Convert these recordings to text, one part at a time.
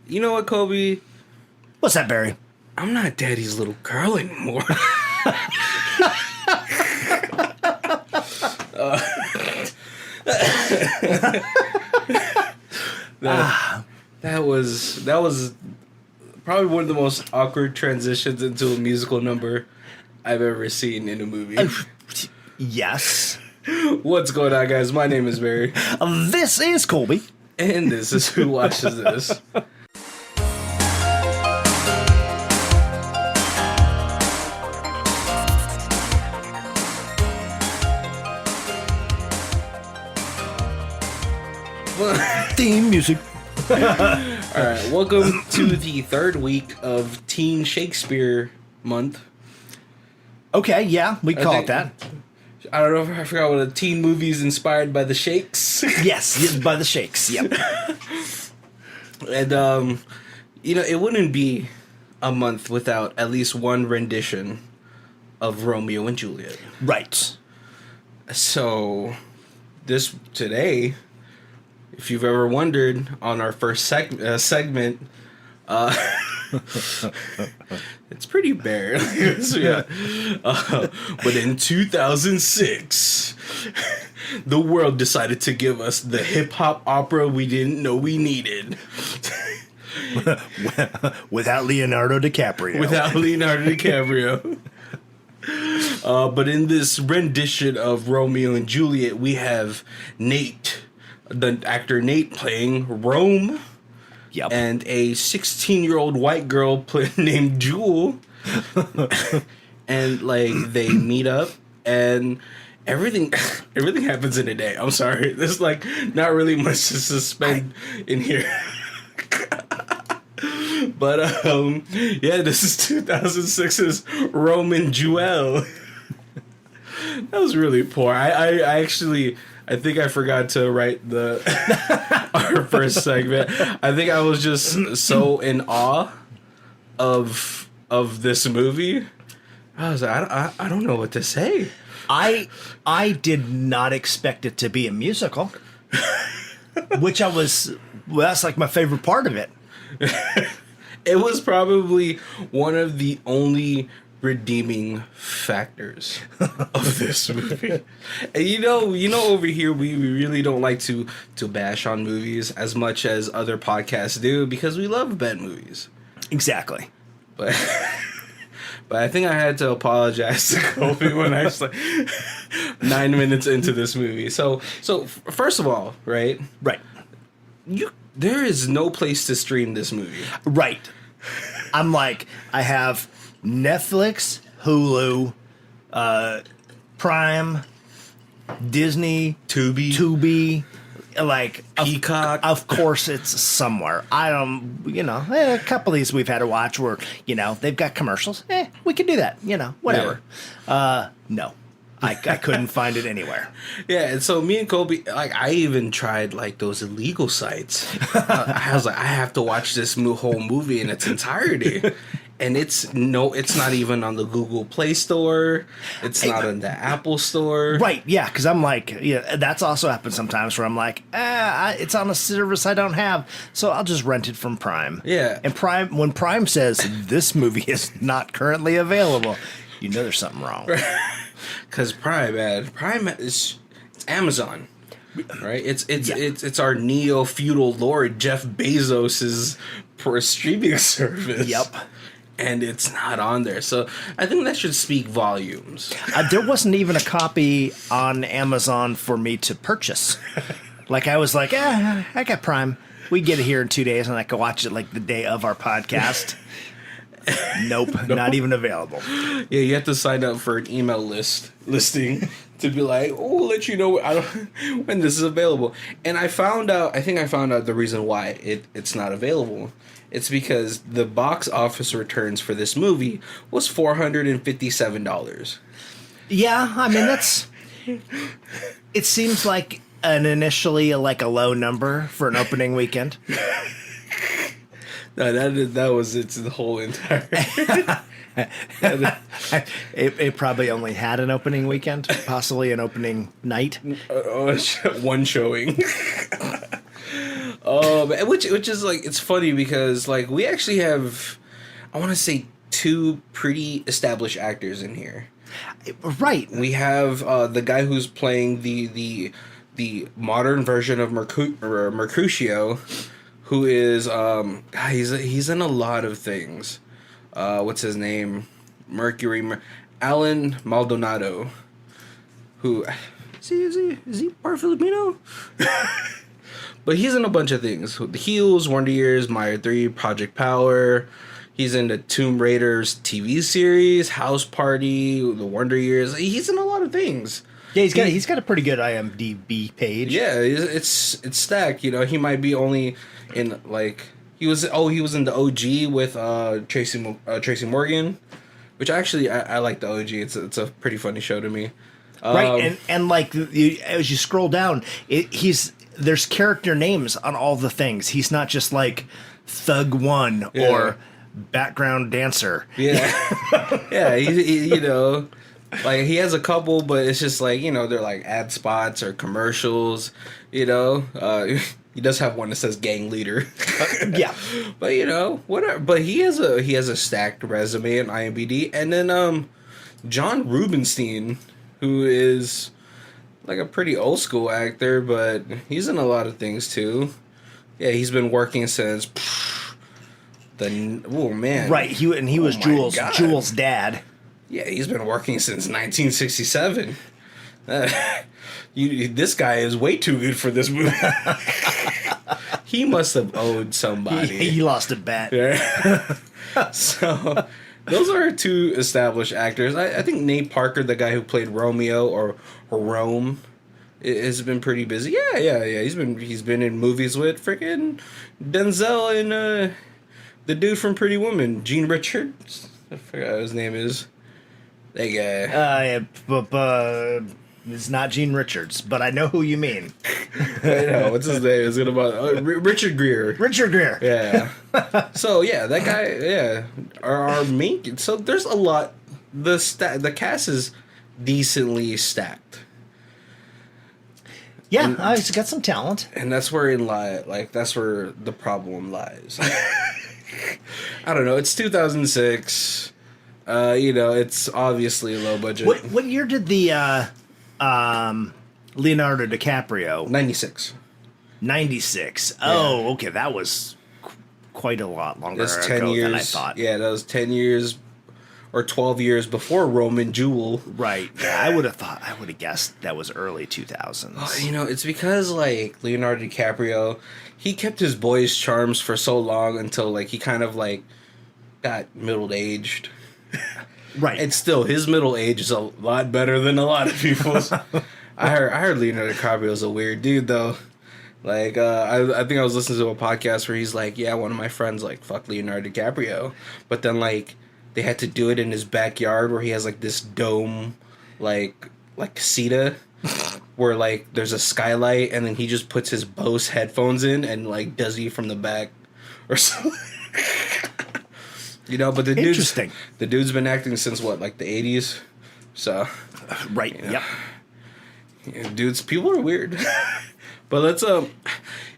You know what, Kobe? What's that, Barry? I'm not daddy's little girl anymore. That was probably one of the most awkward transitions into a musical number I've ever seen in a movie. Yes. What's going on, guys? My name is Barry. This is Colby. And this is Who Watches This. Theme music. All right, welcome to the third week of Teen Shakespeare Month. Okay, yeah, we call it that. I don't know if I forgot what a teen movie is inspired by the Shakes. Yes, by the Shakes, yep. And, it wouldn't be a month without at least one rendition of Romeo and Juliet. Right. So, today, if you've ever wondered, on our first segment, it's pretty bare. Yeah. But in 2006, the world decided to give us the hip-hop opera we didn't know we needed. Without Leonardo DiCaprio. But in this rendition of Romeo and Juliet, we have the actor Nate playing Rome. Yep. And a 16-year-old white girl named Jewel. And, they meet up, and everything happens in a day. I'm sorry. There's, not really much to suspend in here. But, this is 2006's Rome and Jewel. That was really poor. I think I forgot to write our first segment. I think I was just so in awe of this movie. I was like, I don't know what to say. I did not expect it to be a musical, which that's my favorite part of it. It was probably one of the only redeeming factors of this movie. And over here we really don't like to bash on movies as much as other podcasts do, because we love bad movies. Exactly. But I think I had to apologize to Kobe when I was 9 minutes into this movie. So first of all, right? There is no place to stream this movie. Right. I have Netflix, Hulu, Prime, Disney, Tubi, Peacock. Of course, it's somewhere. A couple of these we've had to watch where, they've got commercials. We can do that, whatever. Yeah. No. I couldn't find it anywhere. Yeah, and so me and Kobe, I even tried those illegal sites. I was like, I have to watch this whole movie in its entirety, and it's not even on the Google Play Store. It's not in the Apple Store. Right? Yeah, because that's also happened sometimes where I'm like, it's on a service I don't have, so I'll just rent it from Prime. Yeah, and when Prime says this movie is not currently available, there's something wrong. Because Prime is Amazon, right? It's our neo-feudal lord Jeff Bezos's streaming service. Yep. And it's not on there, so I think that should speak volumes. There wasn't even a copy on Amazon for me to purchase. I was like, I got Prime. We get it here in 2 days, and I can watch it the day of our podcast. Nope, not even available. Yeah, you have to sign up for an email listing to be like, we'll let you know when this is available. And I think I found out the reason why it's not available. It's because the box office returns for this movie was $457. Yeah, that's... It seems like initially a low number for an opening weekend. No, that was the whole entire... It probably only had an opening weekend, possibly an opening night. One showing. Which is like, it's funny because like we actually have, I want to say, two pretty established actors in here. Right. We have the guy who's playing the modern version of Mercutio, who is he's in a lot of things. What's his name? Alan Maldonado. Who is he part Filipino? But he's in a bunch of things. The Heels, Wonder Years, Maya 3, Project Power. He's in the Tomb Raiders TV series, House Party, The Wonder Years. He's in a lot of things. Yeah, he's got a pretty good IMDb page. Yeah, it's stacked. You know, he might be only in like he was in the OG with Tracy Morgan, which actually I like the OG. It's a pretty funny show to me. Right, and like as you scroll down, there's character names on all the things. He's not just like Thug 1 or background dancer. Yeah, yeah. He you know, like he has a couple, but it's just like, you know, they're like ad spots or commercials. You know, he does have one that says gang leader. Yeah, but you know, whatever. But he has a stacked resume on IMDb, and then John Rubinstein, who is like a pretty old school actor, but he's in a lot of things too. Yeah, he's been working since right. He was Jules' dad. Yeah, he's been working since 1967. This guy is way too good for this movie. He must have owed somebody. He lost a bet. Yeah. So those are two established actors. I think Nate Parker, the guy who played Romeo or Rome, has been pretty busy. Yeah. He's been in movies with freaking Denzel and the dude from Pretty Woman, Gene Richards. I forgot what his name is. That guy. It's not Gene Richards, but I know who you mean. I know. What's his name? Is it about Richard Gere? Richard Gere. Yeah. So yeah, that guy. Yeah, our main. So there's a lot. The cast is decently stacked. Yeah, he's got some talent, and that's where that's where the problem lies. I don't know. It's 2006. You know, it's obviously a low budget. What year did the Leonardo DiCaprio? 96. 96. Yeah. Oh, okay. That was quite a lot longer That's 10 ago years, than I thought. Yeah, that was 10 years or 12 years before Roman Jewel. Right. Yeah, I would have guessed that was early 2000s. You know, it's because, like, Leonardo DiCaprio, he kept his boyish charms for so long until, like, he kind of, like, got middle-aged. Right. And still, his middle age is a lot better than a lot of people's. I heard Leonardo DiCaprio is a weird dude, though. Like, I think I was listening to a podcast where he's like, yeah, one of my friends, like, fuck Leonardo DiCaprio. But then, like, they had to do it in his backyard where he has, like, this dome, like casita, where, like, there's a skylight, and then he just puts his Bose headphones in and, like, does it from the back or something. You know, but the dude's been acting since what, like the 80s? So, right. You know, yeah, dudes, people are weird. But let's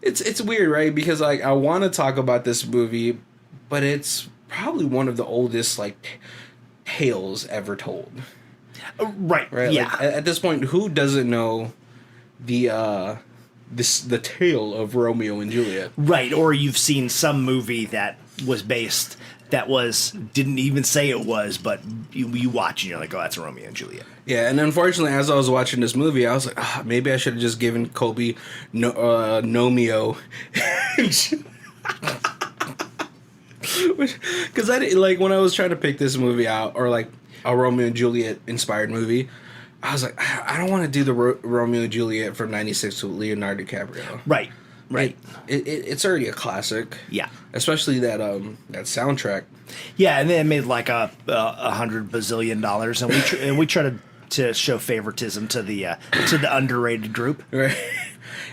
it's weird, right? Because like I want to talk about this movie, but it's probably one of the oldest like tales ever told. Right. Yeah. Like, at this point, who doesn't know the tale of Romeo and Juliet? Right. Or you've seen some movie that was based. Didn't even say it was, but you watch and you're like, oh, that's Romeo and Juliet. Yeah, and unfortunately, as I was watching this movie, I was like, maybe I should have just given Kobe Nomeo. Because I didn't, like, when I was trying to pick this movie out, or like a Romeo and Juliet inspired movie, I was like, I don't want to do the Romeo and Juliet from '96 with Leonardo DiCaprio. Right. It's already a classic. Yeah. Especially that soundtrack. Yeah, and then it made like $100 bazillion, and we try to show favoritism to the underrated group. Right.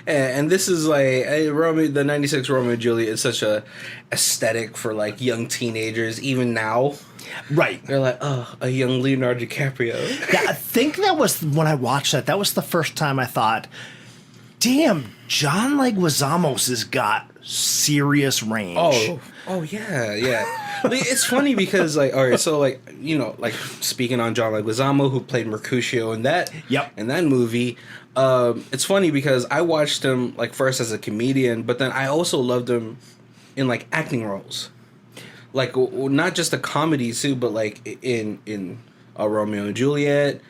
And this is like the '96 Romeo and Juliet is such a aesthetic for like young teenagers even now. Right. They're like, oh, a young Leonardo DiCaprio. Yeah, I think that was when I watched that. That was the first time I thought, damn, John Leguizamo has got serious range. Oh yeah. Like, it's funny because like, all right, so like, you know, like speaking on John Leguizamo, who played Mercutio in that, in that movie. It's funny because I watched him like first as a comedian, but then I also loved him in like acting roles, like not just a comedy too, but like in Romeo and Juliet.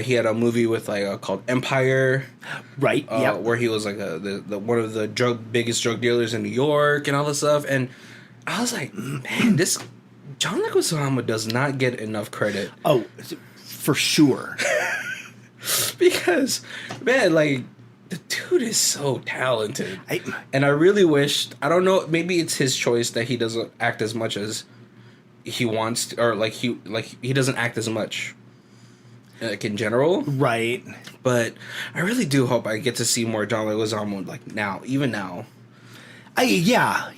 He had a movie with like called Empire, right? Where he was like the one of the biggest drug dealers in New York and all this stuff. And I was like, man, this John Leguizamo does not get enough credit. Oh, for sure. Because, man, like, the dude is so talented. And I really wished, I don't know, maybe it's his choice that he doesn't act as much as he wants to, or like he doesn't act as much like in general. Right. But I really do hope I get to see more John Leguizamo like now, even now. It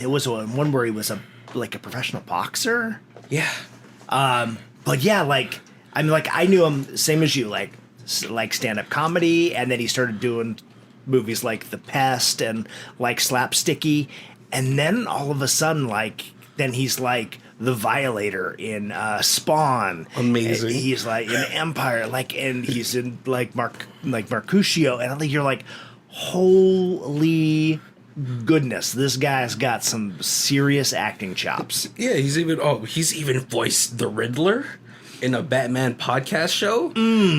was one where he was a professional boxer. Yeah. But yeah, like I knew him same as you, like stand-up comedy, and then he started doing movies like The Pest and like Slapsticky, and then all of a sudden then he's like the Violator in Spawn. Amazing. And he's like in Empire, and he's in Mercutio, and I think you're like, holy goodness, this guy's got some serious acting chops. Yeah, he's even voiced the Riddler in a Batman podcast show.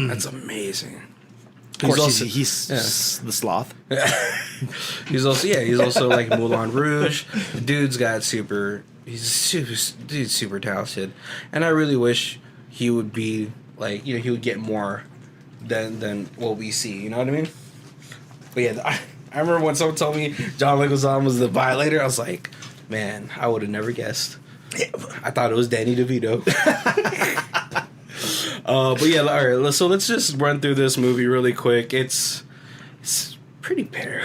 That's amazing. Of course, he's the sloth. He's also like Moulin Rouge. Dude's super talented, and I really wish he would be like, he would get more than what we see. You know what I mean? But yeah, I remember when someone told me John Leguizamo was the Violator. I was like, man, I would have never guessed. I thought it was Danny DeVito. But yeah, all right. So let's just run through this movie really quick. It's pretty bare,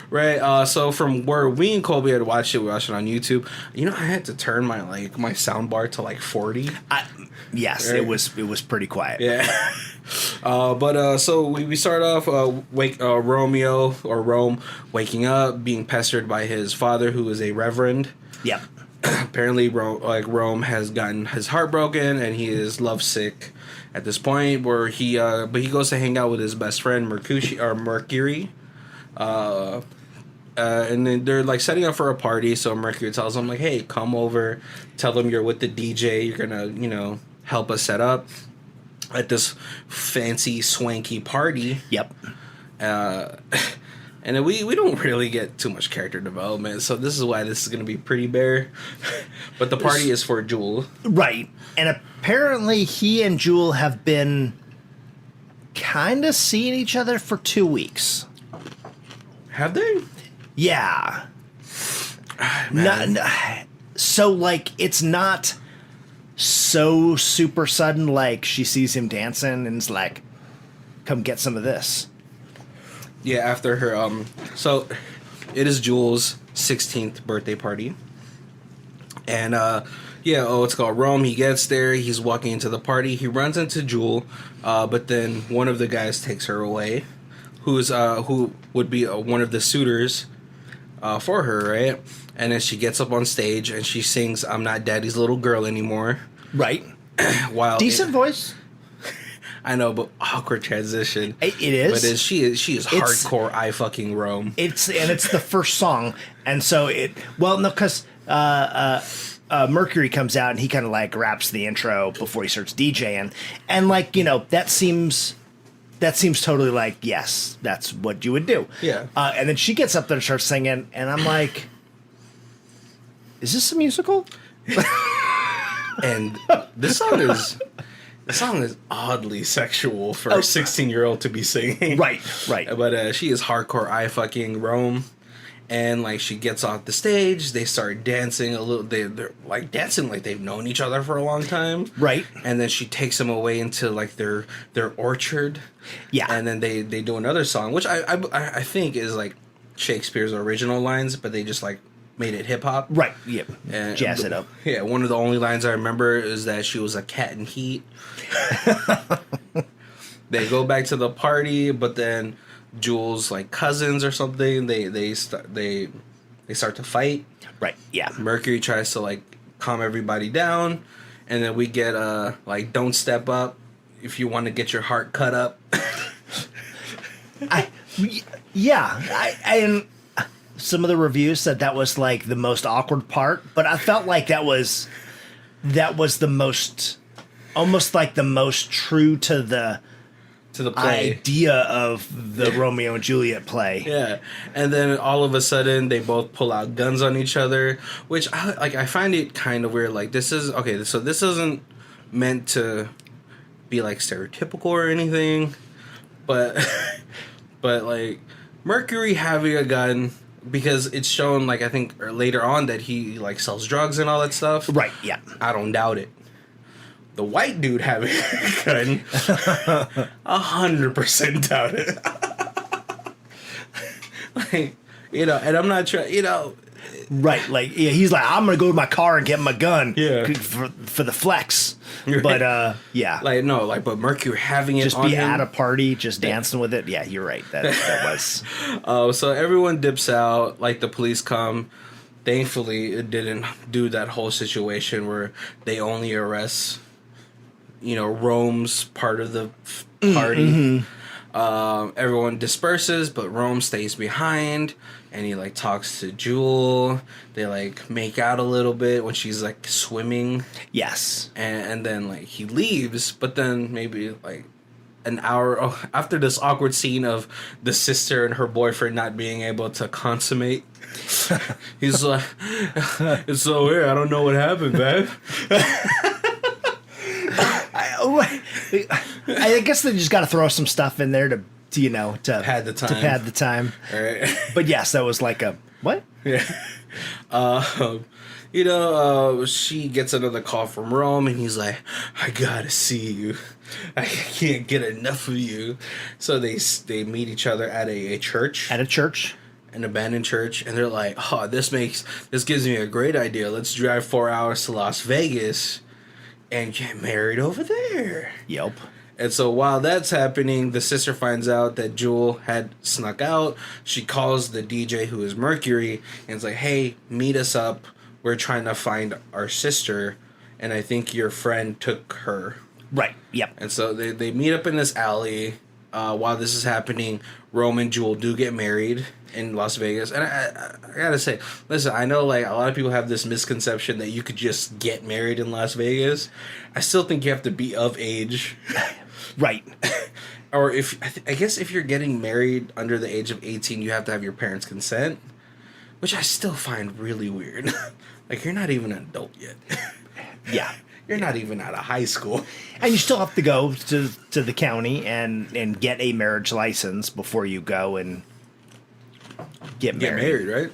right? So from where we and Colby had watched it, we watched it on YouTube. I had to turn my sound bar to like 40. Yes, right? It was pretty quiet. Yeah. So we start off Romeo or Rome waking up, being pestered by his father, who is a reverend. Yep. Apparently, Rome has gotten his heart broken, and he is lovesick at this point. Where he goes to hang out with his best friend Mercury, and then they're like setting up for a party. So Mercury tells him like, "Hey, come over. Tell them you're with the DJ. You're gonna, help us set up at this fancy swanky party." Yep. And then we don't really get too much character development, so this is why this is going to be pretty bare. But the party is for Jewel. Right. And apparently he and Jewel have been kind of seeing each other for 2 weeks. Have they? Yeah. So, like, it's not so super sudden, like she sees him dancing and is like, come get some of this. Yeah, after her, so it is Jewel's 16th birthday party. And, it's called Rome. He gets there, he's walking into the party, he runs into Jewel, but then one of the guys takes her away, who would be one of the suitors, for her, right? And then she gets up on stage and she sings, "I'm Not Daddy's Little Girl Anymore." Right. While decent voice. I know, but awkward transition. It is. But she is hardcore I fucking Rome. It's the first song, and so because Mercury comes out and he kind of like raps the intro before he starts DJing, and that seems totally like, yes, that's what you would do. Yeah. And then she gets up there and starts singing, and I'm like, is this a musical? And this song is oddly sexual for a 16-year-old to be singing. Right. But she is hardcore I fucking Rome. And like she gets off the stage, they start dancing a little. They're like dancing like they've known each other for a long time. Right. And then she takes them away into like their orchard. Yeah. And then they do another song, which I think is like Shakespeare's original lines, but they just like made it hip hop. Right. Yep. And jazz it up. Yeah. One of the only lines I remember is that she was a cat in heat. They go back to the party, but then Jules like cousins or something. They start to fight. Right. Yeah. Mercury tries to like calm everybody down, and then we get like don't step up if you want to get your heart cut up. And some of the reviews said that was like the most awkward part, but I felt like that was the most, almost like the most true to the play idea of the Romeo and Juliet play. Yeah, and then all of a sudden they both pull out guns on each other, which I find it kind of weird. Like this is okay, so this isn't meant to be like stereotypical or anything, but like Mercury having a gun, because it's shown like I think later on that he like sells drugs and all that stuff. Right. Yeah. I don't doubt it. The white dude having a gun, 100% doubt it. Like, you know, and I'm not trying, you know. Right, like yeah, he's like, I'm gonna go to my car and get my gun, yeah, for the flex. Right. But yeah, like no, like but Mercury having it just on be him. at a party, just dancing with it. Yeah, you're right. That was. So everyone dips out. Like the police come. Thankfully, it didn't do that whole situation where they only arrest, you know, Rome's part of the party. Mm-hmm. Everyone disperses, but Rome stays behind, and he like talks to Jewel. They like make out a little bit when she's like swimming. Yes, and then like he leaves, but then maybe like an hour after this awkward scene of the sister and her boyfriend not being able to consummate. He's like, it's so weird. I don't know what happened, man. I guess they just got to throw some stuff in there to pad the time. To pad the time. All right. But yes, that was like a what? Yeah. She gets another call from Rome, and he's like, I gotta see you. I can't get enough of you. So they meet each other at a church. At a church. An abandoned church, and they're like, oh, this gives me a great idea. Let's drive 4 hours to Las Vegas and get married over there. Yep. And so while that's happening, the sister finds out that Jewel had snuck out. She calls the DJ, who is Mercury, and is like, hey, meet us up. We're trying to find our sister, and I think your friend took her. Right, yep. And so they meet up in this alley. While this is happening, Rome and Jewel do get married in Las Vegas. And I gotta say, listen, I know like a lot of people have this misconception that you could just get married in Las Vegas. I still think you have to be of age. Right. Or I guess if you're getting married under the age of 18, you have to have your parents' consent, which I still find really weird. Like, you're not even an adult yet. Yeah. You're not even out of high school. And you still have to go to the county and get a marriage license before you go and get married. Get married, right?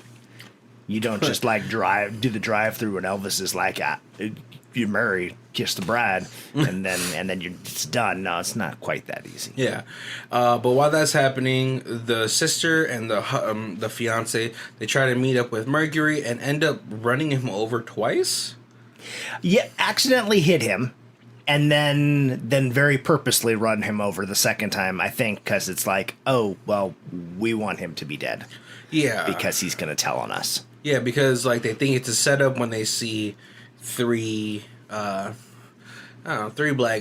You don't just like do the drive through and Elvis is like, you marry, kiss the bride, and then it's done. No, it's not quite that easy. Yeah, but while that's happening, the sister and the fiance, they try to meet up with Mercury and end up running him over twice. Yeah, accidentally hit him, and then very purposely run him over the second time, I think, because it's like, oh, well, we want him to be dead. Yeah. Because he's going to tell on us. Yeah, because like they think it's a setup when they see three black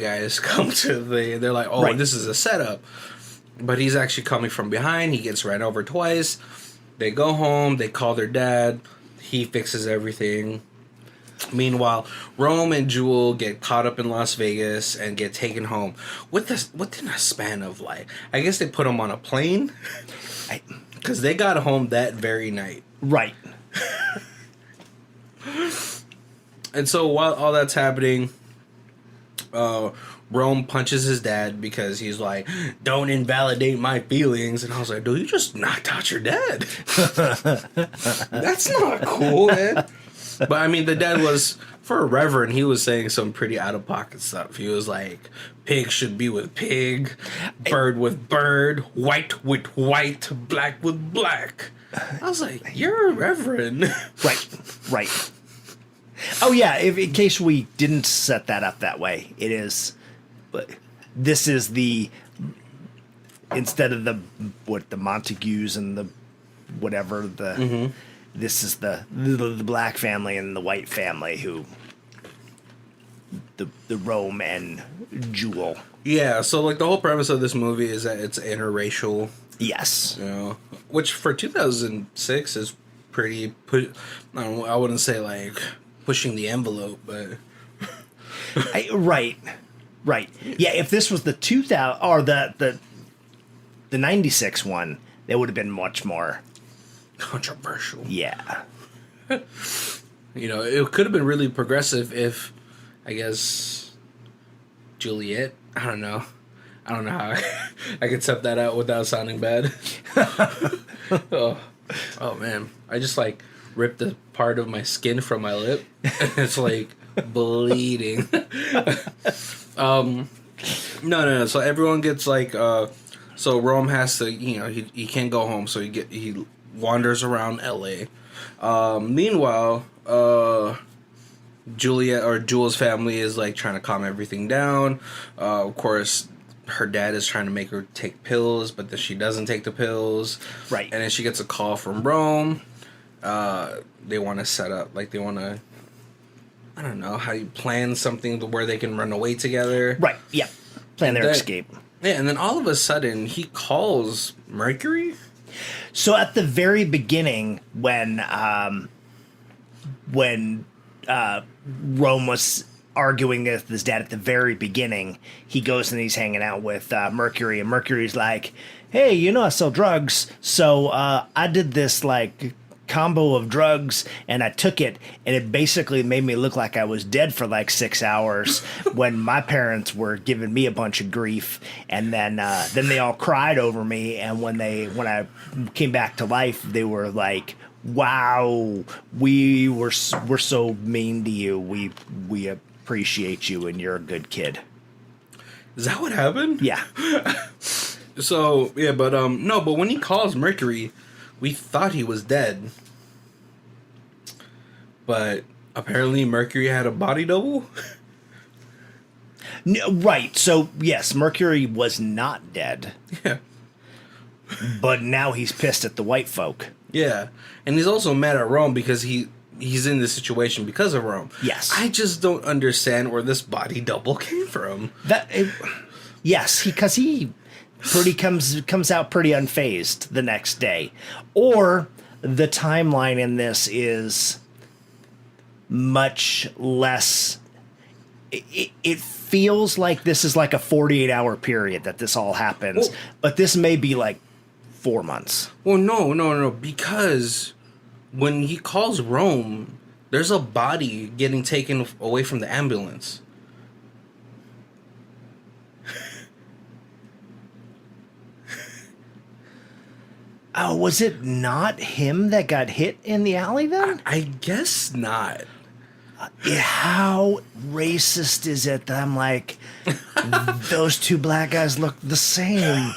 guys come to they're like, oh, right. This is a setup. But he's actually coming from behind. He gets ran over twice. They go home. They call their dad. He fixes everything. Meanwhile, Rome and Jewel get caught up in Las Vegas and get taken home within a span of like, I guess they put them on a plane because they got home that very night. Right. And so while all that's happening, Rome punches his dad because he's like, don't invalidate my feelings. And I was like, dude, you just knocked out your dad. That's not cool, man. But I mean, the dad was, for a reverend, he was saying some pretty out of pocket stuff. He was like, pig should be with pig, bird with bird, white with white, black with black. I was like, you're a reverend. Right. Oh yeah, in case we didn't set that up that way, it is, but this is the instead of the Montagues and the whatever this is the black family and the white family who the Rome and Jewel. Yeah, so like the whole premise of this movie is that it's interracial. Yes. You know, which for 2006 is pretty I wouldn't say like pushing the envelope, but right. Yeah, if this was the 2000 or the 96 one, that would have been much more controversial. Yeah. You know, it could have been really progressive if, I guess, Juliet. I don't know how I could set that out without sounding bad. Oh man, I just like ripped a part of my skin from my lip, and it's like bleeding. No. So everyone gets like, so Rome has to, you know, he can't go home, so he wanders around L.A. Meanwhile, Juliet or Jewel's family is like trying to calm everything down. Of course, her dad is trying to make her take pills, but then she doesn't take the pills. Right. And then she gets a call from Rome. They want to set up, like they want to, I don't know, how you plan something to where they can run away together. Right. Yeah. Plan their escape. Yeah, and then all of a sudden he calls Mercury. So at the very beginning, when Rome was arguing with his dad at the very beginning, he goes and he's hanging out with Mercury, and Mercury's like, hey, you know I sell drugs, so I did this like combo of drugs and I took it, and it basically made me look like I was dead for like 6 hours when my parents were giving me a bunch of grief, and then they all cried over me, and when I came back to life, they were like, wow, we're so mean to you, we appreciate you and you're a good kid. Is that what happened? Yeah. So yeah, but no, but when he calls Mercury, we thought he was dead, but apparently Mercury had a body double. No, right. So yes, Mercury was not dead. Yeah. But now he's pissed at the white folk. Yeah, and he's also mad at Rome because he's in this situation because of Rome. Yes. I just don't understand where this body double came from. Yes, because he pretty comes out pretty unfazed the next day. Or the timeline in this is much less. It feels like this is like a 48-hour period that this all happens, but this may be like 4 months. Well, no, because when he calls Rome, there's a body getting taken away from the ambulance. Oh, was it not him that got hit in the alley then? I guess not. How racist is it that I'm like, those two black guys look the same?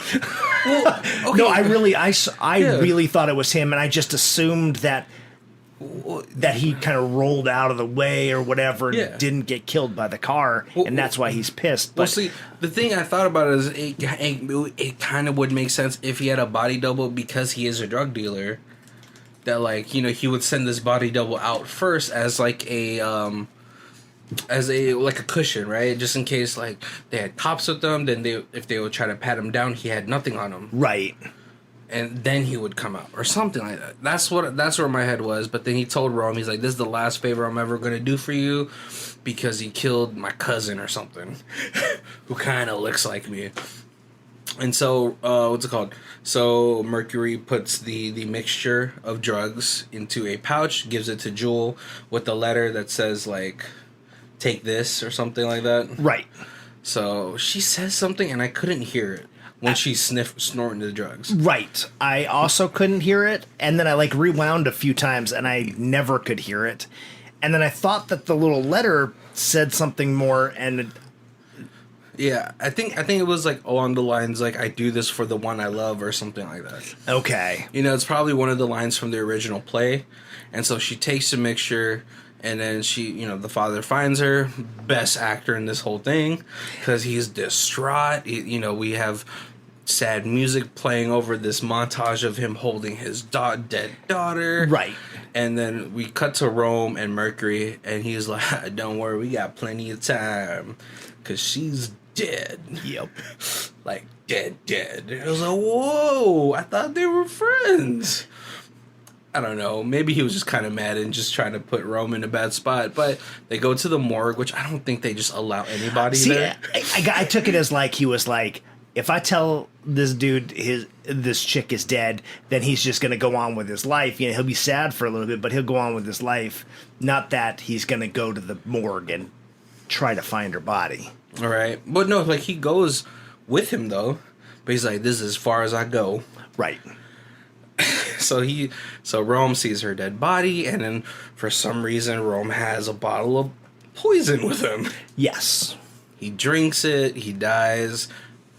Well, okay. No, I really thought it was him, and I just assumed that he kind of rolled out of the way or whatever and didn't get killed by the car, and that's why he's pissed. But, well, see, the thing I thought about is it kind of would make sense if he had a body double because he is a drug dealer. That, like, you know, he would send this body double out first as like a cushion, right? Just in case like they had cops with them, then if they would try to pat him down, he had nothing on him, right? And then he would come out or something like that. That's where my head was. But then he told Rome, he's like, "This is the last favor I'm ever gonna do for you," because he killed my cousin or something, who kind of looks like me. And so, what's it called? So Mercury puts the mixture of drugs into a pouch, gives it to Jewel with a letter that says like, "Take this" or something like that. Right. So she says something, and I couldn't hear it when she snorting the drugs. Right. I also couldn't hear it, and then I like rewound a few times, and I never could hear it. And then I thought that the little letter said something more, and yeah, I think it was like along the lines like, "I do this for the one I love" or something like that. Okay. You know, it's probably one of the lines from the original play. And so she takes the mixture, and then the father finds her. Best actor in this whole thing, because he's distraught. We have sad music playing over this montage of him holding his dead daughter. Right. And then we cut to Rome and Mercury, and he's like, don't worry, we got plenty of time, because she's dead. Yep. Like, dead. I was like, whoa, I thought they were friends. I don't know. Maybe he was just kind of mad and just trying to put Rome in a bad spot. But they go to the morgue, which I don't think they just allow anybody there. I took it as like he was like, if I tell this dude this chick is dead, then he's just going to go on with his life. You know, he'll be sad for a little bit, but he'll go on with his life. Not that he's going to go to the morgue and try to find her body. All right. But no, like he goes with him, though. But he's like, this is as far as I go. Right. So Rome sees her dead body, and then for some reason Rome has a bottle of poison with him. Yes. He drinks it, he dies.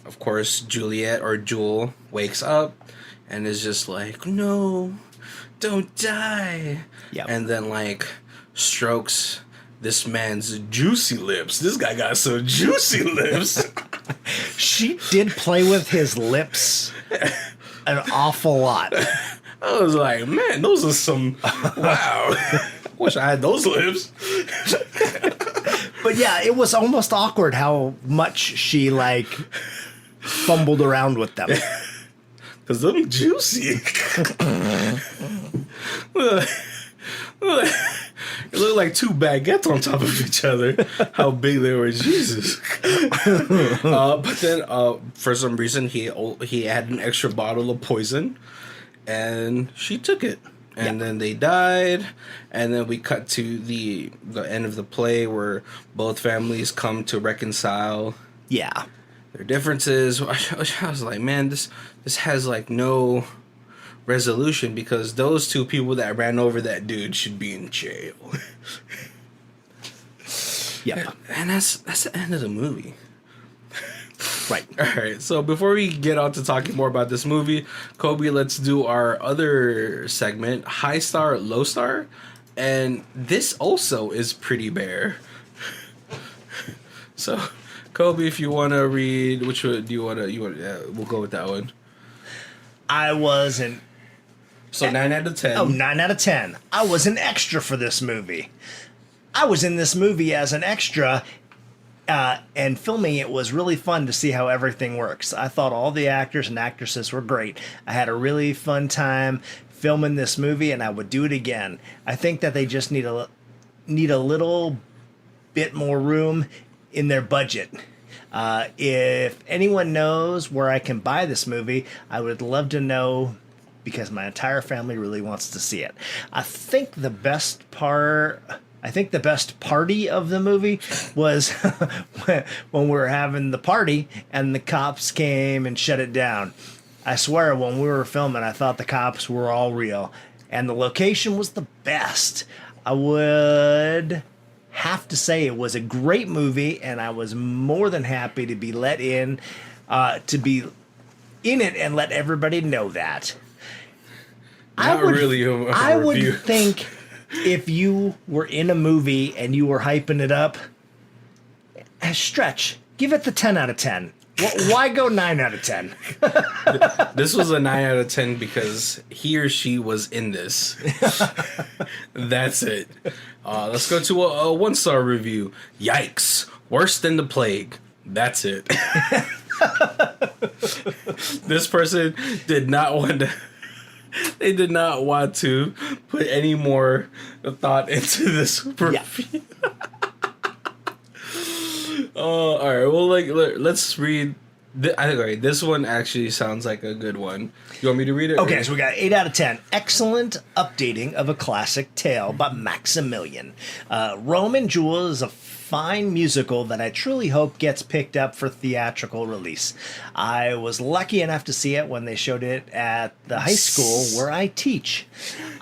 Of course, Juliet or Jewel wakes up and is just like, no, don't die. Yep. And then like strokes this man's juicy lips. This guy got some juicy lips. She did play with his lips an awful lot. I was like, man, those are some, wow. Wish I had those lips. But yeah, it was almost awkward how much she like fumbled around with them. Because them juicy. It looked like two baguettes on top of each other. How big they were, Jesus. But then, for some reason, he had an extra bottle of poison, and she took it. And then they died, and then we cut to the end of the play where both families come to reconcile. Yeah. Their differences. I was like, man, this has like no resolution, because those two people that ran over that dude should be in jail. Yep. And that's the end of the movie. Right. All right. So before we get on to talking more about this movie, Kobe, let's do our other segment, High Star, Low Star. And this also is pretty bare. So, Kobe, if you want to read, which one do you want to, we'll go with that one. I was an... So 9 out of 10. Oh, 9 out of 10. I was an extra for this movie. I was in this movie as an extra, and filming it was really fun to see how everything works. I thought all the actors and actresses were great. I had a really fun time filming this movie, and I would do it again. I think that they just need a little bit more room in their budget. If anyone knows where I can buy this movie, I would love to know, because my entire family really wants to see it. I think the best party of the movie was when we were having the party and the cops came and shut it down. I swear, when we were filming, I thought the cops were all real, and the location was the best. I would have to say it was a great movie, and I was more than happy to be let in, to be in it and let everybody know that. Not really a I review. would think if you were in a movie and you were hyping it up, stretch, give it the 10 out of 10. Why go 9 out of 10? This was a 9 out of 10 because he or she was in this. That's it. Let's go to a 1-star review. Yikes. Worse than the plague. That's it. This person did not want to... They did not want to put any more thought into this review. All right. Well, let's read. I think this one actually sounds like a good one. You want me to read it? Okay, so we got 8 out of 10. Excellent updating of a classic tale by Maximilian. Rome and Jewel is a fine musical that I truly hope gets picked up for theatrical release. I was lucky enough to see it when they showed it at the high school where I teach.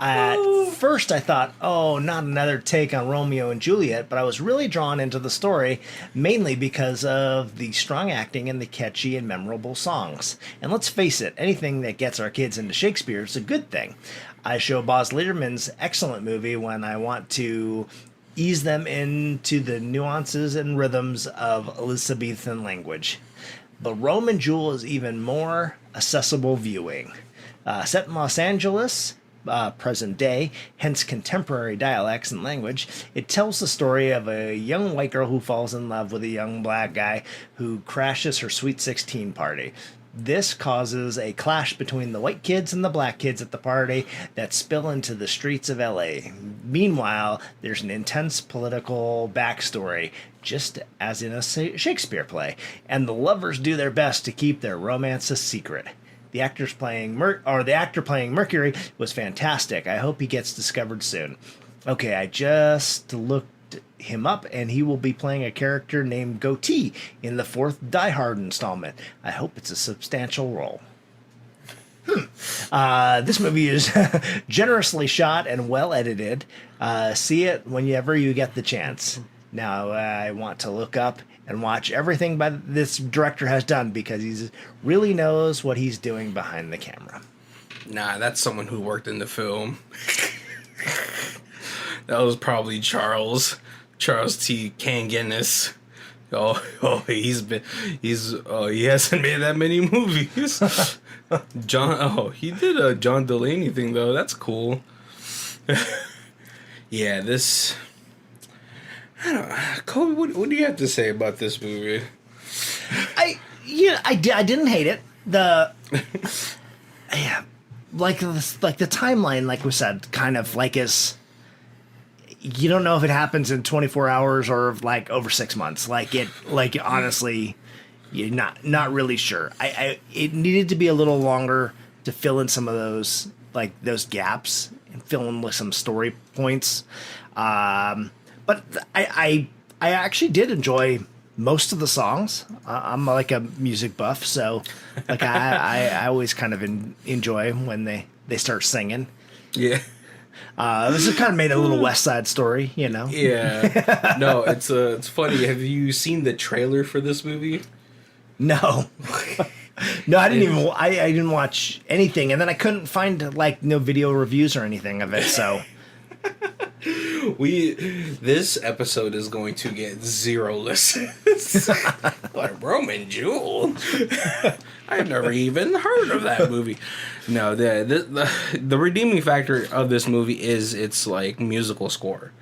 At first I thought, oh, not another take on Romeo and Juliet, but I was really drawn into the story, mainly because of the strong acting and the catchy and memorable songs. And let's face it, anything that gets our kids into Shakespeare is a good thing. I show Baz Luhrmann's excellent movie when I want to ease them into the nuances and rhythms of Elizabethan language. The Roman Jewel is even more accessible viewing. Set in Los Angeles, present day, hence contemporary dialects and language, it tells the story of a young white girl who falls in love with a young black guy who crashes her Sweet 16 party. This causes a clash between the white kids and the black kids at the party that spill into the streets of LA. Meanwhile, there's an intense political backstory, just as in a Shakespeare play, and the lovers do their best to keep their romance a secret. The actor playing Mercury was fantastic. I hope he gets discovered soon. Okay, I just looked him up, and he will be playing a character named Goatee in the 4th Die Hard installment. I hope it's a substantial role. This movie is generously shot and well edited. See it whenever you get the chance. Now, I want to look up and watch everything this director has done because he really knows what he's doing behind the camera. Nah, that's someone who worked in the film. That was probably Charles T. Guinness. He hasn't made that many movies. He did a John Delaney thing though. That's cool. Yeah, this. I don't know. Kobe, what do you have to say about this movie? I didn't hate it. Like the timeline, like we said, kind of like is. You don't know if it happens in 24 hours or like over 6 months. Honestly, you're not really sure. It needed to be a little longer to fill in some of those gaps and fill in with some story points. But I actually did enjoy most of the songs. I'm like a music buff, so like I always kind of enjoy when they start singing. Yeah. This has kind of made a little West Side Story, you know? Yeah. No, it's funny. Have you seen the trailer for this movie? No. No, I didn't watch anything, and then I couldn't find no video reviews or anything of it, so. This episode is going to get 0 listens. Like Roman Jewel. I've never even heard of that movie. No, the redeeming factor of this movie is its like musical score.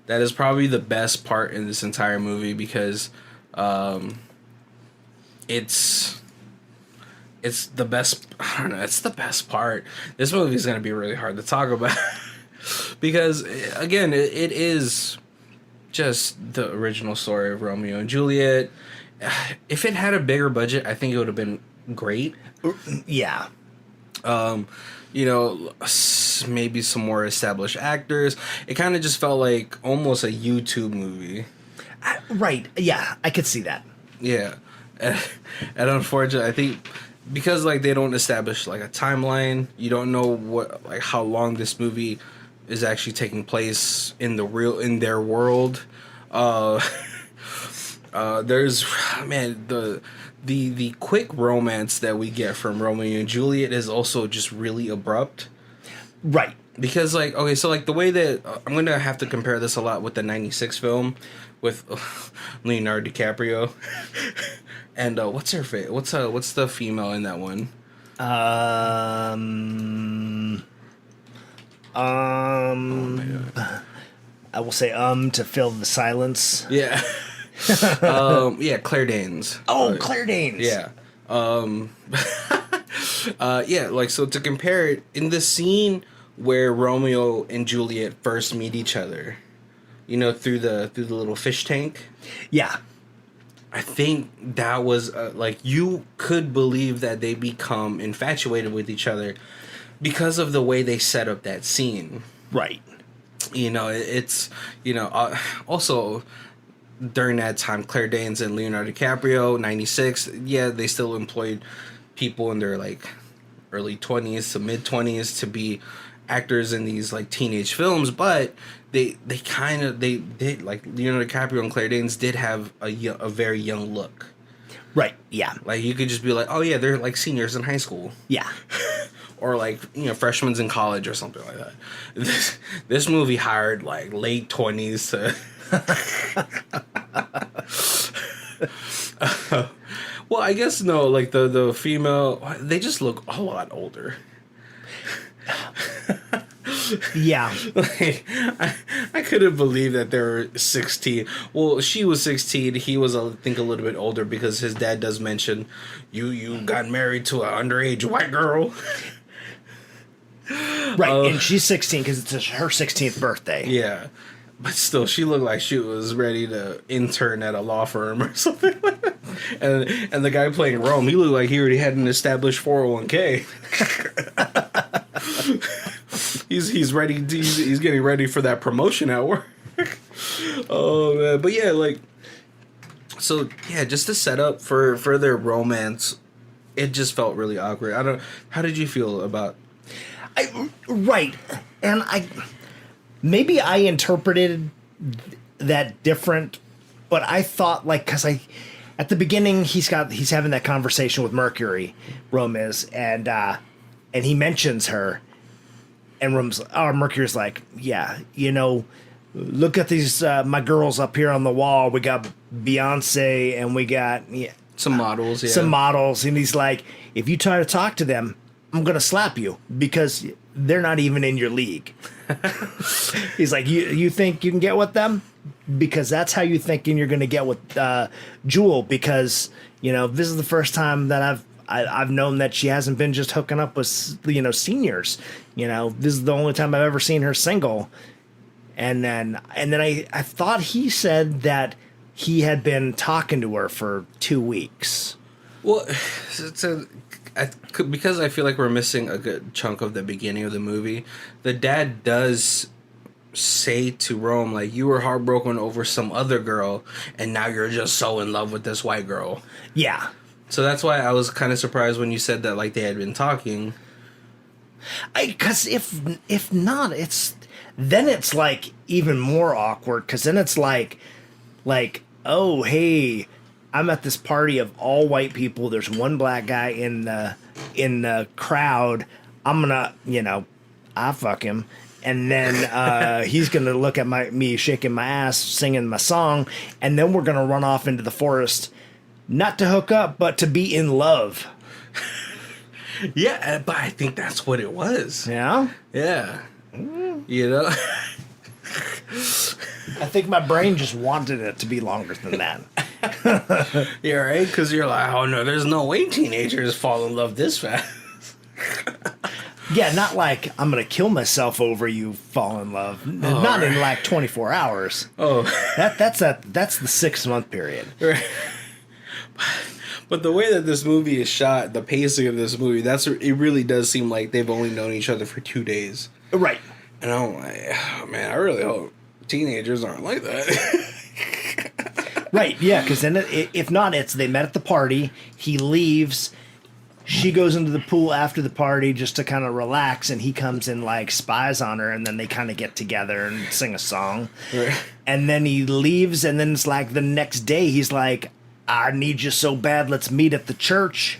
That is probably the best part in this entire movie because it's the best. I don't know. It's the best part. This movie is going to be really hard to talk about. Because, again, it is just the original story of Romeo and Juliet. If it had a bigger budget, I think it would have been great. Yeah. Maybe some more established actors. It kind of just felt like almost a YouTube movie. Right. Yeah, I could see that. Yeah. And unfortunately, I think because like they don't establish like a timeline, you don't know how long this movie is actually taking place in their world. There's the quick romance that we get from Romeo and Juliet is also just really abrupt. Right. Because the way that I'm going to have to compare this a lot with the 96 film with Leonardo DiCaprio. And what's her face? What's the female in that one? I will say to fill the silence. Yeah. Claire Danes. Oh, Claire Danes. Yeah. So to compare it, in the scene where Romeo and Juliet first meet each other, through the little fish tank. Yeah. I think that was you could believe that they become infatuated with each other because of the way they set up that scene. Right. Also during that time, Claire Danes and Leonardo DiCaprio, 96, they still employed people in their early 20s to mid 20s to be actors in these teenage films, but they did Leonardo DiCaprio and Claire Danes did have a very young look. Right. Yeah. You could just be like, oh yeah, they're seniors in high school. Yeah. Or freshmen in college or something like that. This movie hired late 20s to Well, I guess no. Like the female, they just look a lot older. Yeah. Like, I couldn't believe that they were 16. Well, she was 16. He was, I think, a little bit older because his dad does mention, you got married to an underage white girl. Right, and she's 16 because it's her 16th birthday. Yeah. But still, she looked like she was ready to intern at a law firm or something like that. And the guy playing Rome, he looked like he already had an established 401k. He's ready. He's getting ready for that promotion at work. Oh man! But yeah, like, so yeah, just the setup for their romance, it just felt really awkward. I don't. How did you feel about? Right, and maybe I interpreted that different, but I thought like because at the beginning he's having that conversation with Mercury, Rome is, and he mentions her. And Mercury's like, yeah, look at these, my girls up here on the wall. We got Beyonce and we got Some models, yeah. Some models. And he's like, if you try to talk to them, I'm going to slap you because they're not even in your league. He's like, you think you can get with them? Because that's how you thinking you're going to get with Jewel. Because, this is the first time that I've known that she hasn't been just hooking up with, seniors. This is the only time I've ever seen her single. And then I thought he said that he had been talking to her for 2 weeks. Well, because I feel like we're missing a good chunk of the beginning of the movie, the dad does say to Rome, like, you were heartbroken over some other girl, and now you're just so in love with this white girl. Yeah. So that's why I was kind of surprised when you said that, like, they had been talking. Because if not, it's like even more awkward. Because then it's like, oh hey, I'm at this party of all white people. There's one black guy in the crowd. I'm gonna, I fuck him, and then he's gonna look at me shaking my ass, singing my song, and then we're gonna run off into the forest, not to hook up, but to be in love. Yeah, but I think that's what it was. Yeah? Yeah. I think my brain just wanted it to be longer than that. Yeah, right? Because you're like, oh no, there's no way teenagers fall in love this fast. Yeah, not like I'm going to kill myself over you fall in love. Not right. In like 24 hours. Oh. That's the 6-month period. Right. But the way that this movie is shot, the pacing of this movie, it really does seem like they've only known each other for 2 days. Right. And I'm like, oh, man, I really hope teenagers aren't like that. Right, yeah, because then if not, it's they met at the party, he leaves, she goes into the pool after the party just to kind of relax, and he comes and like spies on her, and then they kind of get together and sing a song. Right. And then he leaves, and then it's like the next day he's like, I need you so bad, let's meet at the church.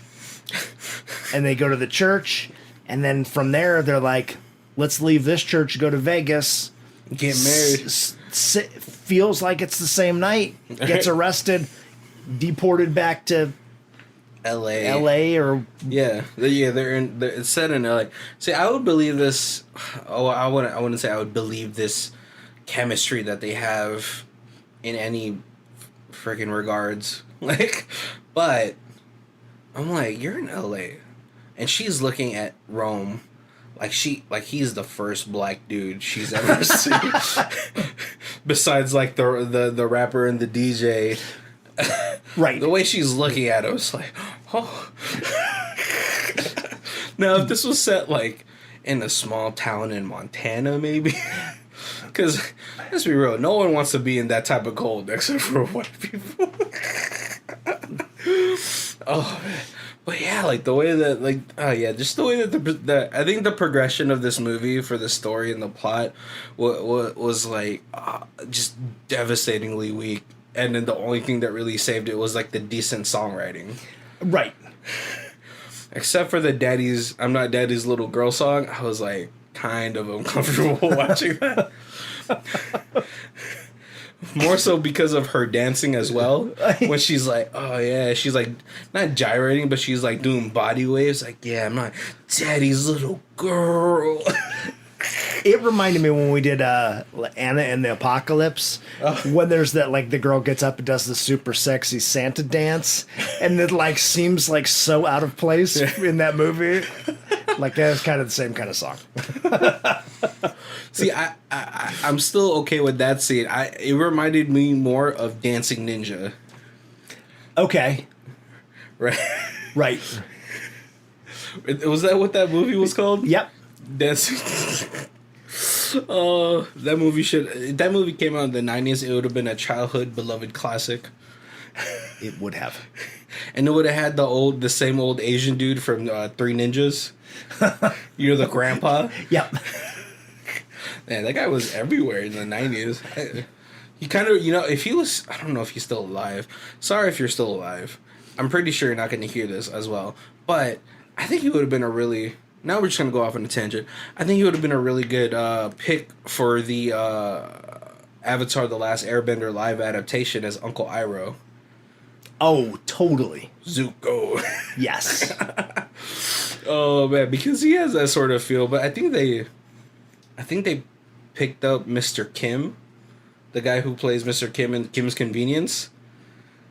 And they go to the church, and then from there they're like, let's leave this church, go to Vegas. Get married. Feels like it's the same night. Gets arrested, deported back to L.A. or it's set in L.A. See, I would believe this. Oh, I wouldn't say I would believe this chemistry that they have in any freaking regards. Like, but I'm like, you're in L.A. and she's looking at Rome. Like he's the first black dude she's ever seen. Besides like the rapper and the DJ. Right. The way she's looking at him is like, oh. Now if this was set like in a small town in Montana maybe. Because let's be real, no one wants to be in that type of cold except for white people. Oh man. But yeah, like the way that, just the way that I think the progression of this movie for the story and the plot was like just devastatingly weak. And then the only thing that really saved it was like the decent songwriting. Right. Except for the I'm Not Daddy's Little Girl song, I was like kind of uncomfortable watching that. More so because of her dancing as well. When she's like, oh yeah, she's like not gyrating, but she's like doing body waves. Like, yeah, I'm not daddy's little girl. It reminded me when we did Anna and the Apocalypse, when there's that, like, the girl gets up and does the super sexy Santa dance, and it, like, seems like so out of place in that movie. Like, that's kind of the same kind of song. See, I'm still okay with that scene. It reminded me more of Dancing Ninja. Okay. Right? Right. Was that what that movie was called? Yep. Dancing. Oh, that movie If that movie came out in the 90s, it would have been a childhood beloved classic. It would have. And it would have had the same old Asian dude from Three Ninjas. You're the grandpa. Yep. Man, that guy was everywhere in the 90s. He kind of, if he was, I don't know if he's still alive. Sorry if you're still alive. I'm pretty sure you're not going to hear this as well. But I think he would have been now we're just going to go off on a tangent. I think he would have been a really good pick for the Avatar The Last Airbender live adaptation as Uncle Iroh. Oh, totally. Zuko. Yes. Oh, man, because he has that sort of feel. But I think they picked up Mr. Kim, the guy who plays Mr. Kim in Kim's Convenience,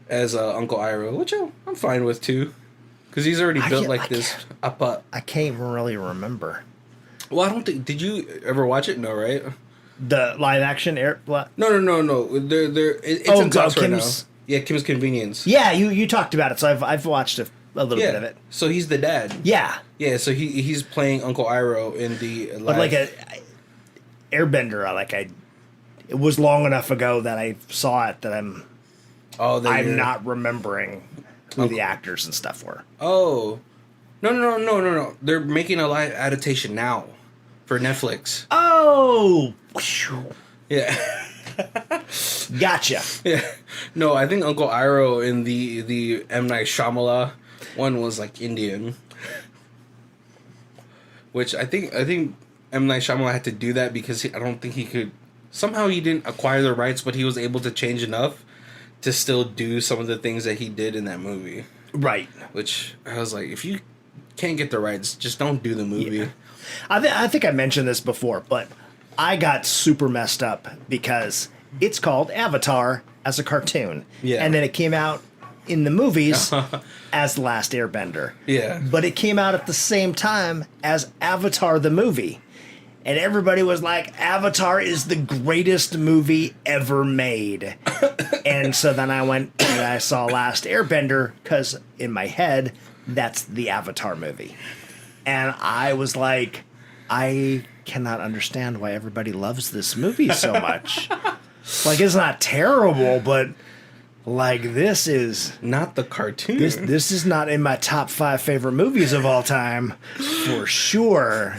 as Uncle Iroh, which I'm fine with too, because he's already built this up. I can't really remember. Well, I don't think. Did you ever watch it? No, right? The live action No. It's in talks right now. Yeah, Kim's Convenience. Yeah, you talked about it, so I've watched a little bit of it. So he's the dad. Yeah. Yeah, so he's playing Uncle Iroh in the live. But like Airbender, it was long enough ago that I saw it that I'm not remembering who the actors and stuff were. Oh. No. They're making a live adaptation now for Netflix. Oh. Yeah. Gotcha. Yeah. No, I think Uncle Iroh in the M. Night Shyamalan one was like Indian. Which I think M. Night Shyamalan had to do that because I don't think he could. Somehow he didn't acquire the rights, but he was able to change enough to still do some of the things that he did in that movie. Right. Which I was like, if you can't get the rights, just don't do the movie. Yeah. I think I mentioned this before, but I got super messed up because it's called Avatar as a cartoon. Yeah. And then it came out in the movies as The Last Airbender. Yeah. But it came out at the same time as Avatar the movie. And everybody was like, Avatar is the greatest movie ever made. And so then I went and I saw Last Airbender because in my head, that's the Avatar movie. And I was like, I cannot understand why everybody loves this movie so much. Like, it's not terrible, but like, this is not the cartoon. This is not in my top 5 favorite movies of all time, for sure.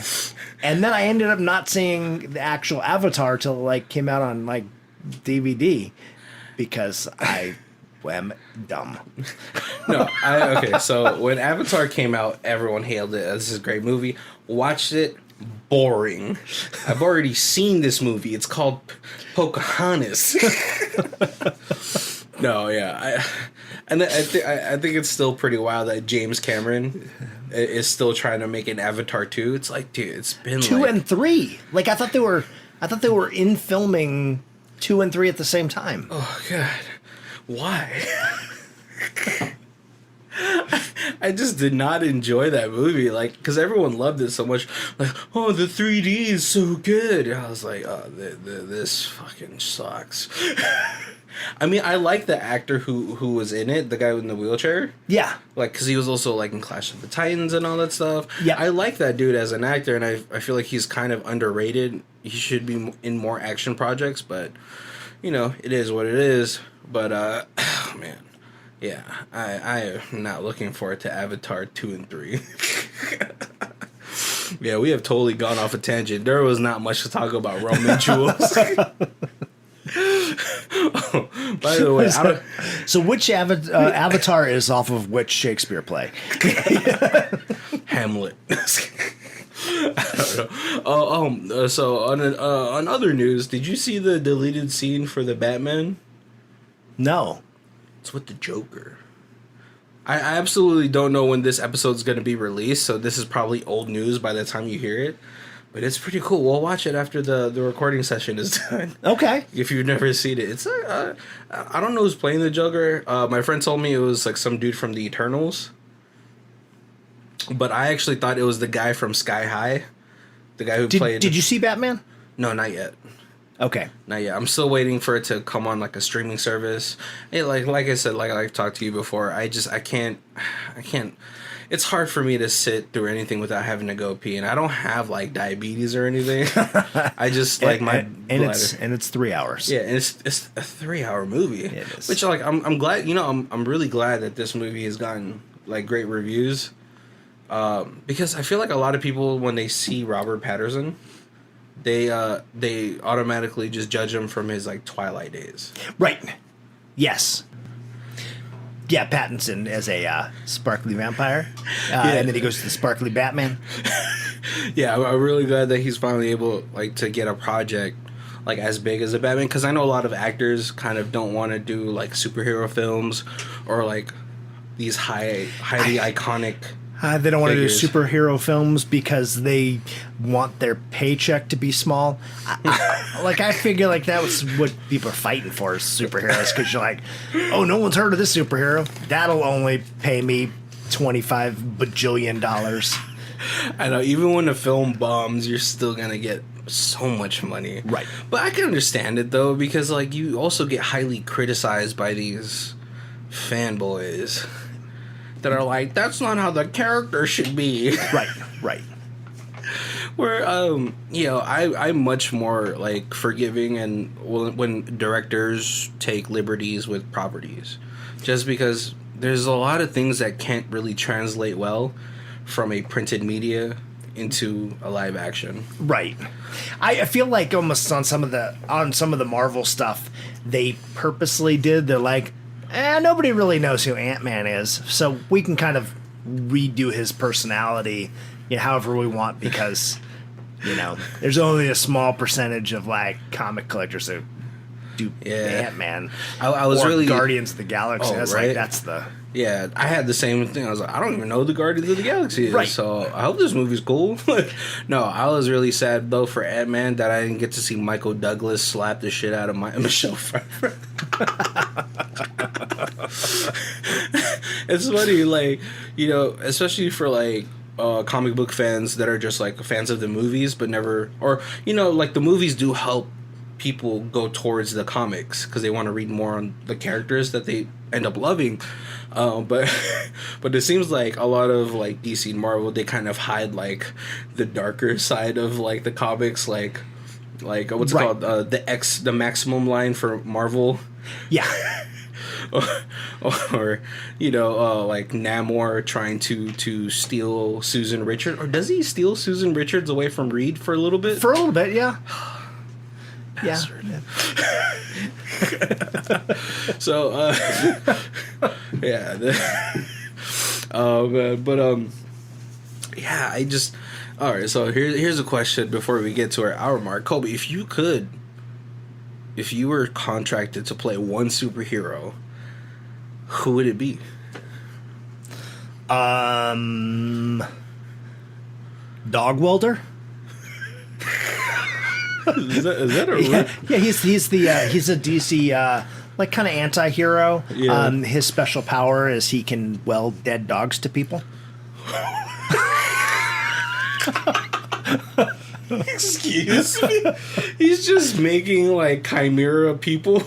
And then I ended up not seeing the actual Avatar till it like came out on like DVD because I am dumb. No, okay. So when Avatar came out, everyone hailed it as this great movie. Watched it, boring. I've already seen this movie. It's called Pocahontas. No, yeah, I think it's still pretty wild that James Cameron is still trying to make an Avatar 2. It's like, dude, it's been 2 and 3. Like I thought they were in filming 2 and 3 at the same time. Oh God, why? I just did not enjoy that movie, like, because everyone loved it so much. Like, oh, the 3D is so good. I was like, oh, this fucking sucks. I mean, I like the actor who was in it, the guy in the wheelchair. Yeah. Like, because he was also, like, in Clash of the Titans and all that stuff. Yeah. I like that dude as an actor, and I feel like he's kind of underrated. He should be in more action projects, but, you know, it is what it is. But, oh, man. Yeah, I am not looking forward to Avatar 2 and 3. Yeah, we have totally gone off a tangent. There was not much to talk about Roman jewels. Oh, by the way, so which Avatar is off of which Shakespeare play? Hamlet. don't know. So on other news, did you see the deleted scene for the Batman? No. It's with the Joker. I absolutely don't know when this episode's going to be released, so this is probably old news by the time you hear it. But it's pretty cool. We'll watch it after the recording session is done. Okay. If you've never seen it. It's I don't know who's playing the Joker. My friend told me it was like some dude from the Eternals. But I actually thought it was the guy from Sky High. The guy who played... Did you see Batman? No, not yet. Okay. Not yet. I'm still waiting for it to come on like a streaming service. Like I said, like I've talked to you before, I can't. It's hard for me to sit through anything without having to go pee, and I don't have like diabetes or anything. I just like it's 3 hours. Yeah, and it's a 3-hour movie. It is. Which like I'm glad, I'm really glad that this movie has gotten like great reviews. Because I feel like a lot of people, when they see Robert Pattinson, they automatically just judge him from his like Twilight days. Right. Yes. Yeah, Pattinson as a sparkly vampire, and then he goes to the sparkly Batman. Yeah, I'm really glad that he's finally able like to get a project like as big as a Batman, because I know a lot of actors kind of don't want to do like superhero films or like these highly iconic. They don't want to do figures. superhero films because they want their paycheck to be small. I figure like that was what people are fighting for, is superheroes, because you're like, oh, no one's heard of this superhero. That'll only pay me $25 bajillion. I know, even when the film bombs, you're still gonna get so much money. Right. But I can understand it though, because like you also get highly criticized by these fanboys that are like, that's not how the character should be. Right. Where I'm much more like forgiving and when directors take liberties with properties, just because there's a lot of things that can't really translate well from a printed media into a live action. Right. I feel like almost on some of the Marvel stuff, they purposely did. They're like, nobody really knows who Ant-Man is, so we can kind of redo his personality, however we want, because, there's only a small percentage of, like, comic collectors that do Ant-Man. I was or really... Guardians of the Galaxy. Oh, That's right? like, that's the... Yeah, I had the same thing. I was like, I don't even know who the Guardians of the Galaxy is, right. So I hope this movie's cool. No, I was really sad, though, for Ant-Man that I didn't get to see Michael Douglas slap the shit out of Michelle Pfeiffer. It's funny, like, especially for, like, comic book fans that are just, like, fans of the movies, but never... Or, like, the movies do help people go towards the comics because they want to read more on the characters that they end up loving. But it seems like a lot of like DC and Marvel, they kind of hide like the darker side of like the comics, like what's it called, the maximum line for Marvel. Yeah. or like Namor trying to steal Susan Richards, or does he steal Susan Richards away from Reed for a little bit? For a little bit, yeah. Bastard. Yeah. So, yeah. Yeah, I just... Alright, so here's a question before we get to our hour mark. Colby, if you were contracted to play one superhero, who would it be? Dog welder? Is that a yeah, he's a DC like kind of anti-hero. Yeah. His special power is he can weld dead dogs to people. Excuse me? He's just making like chimera people.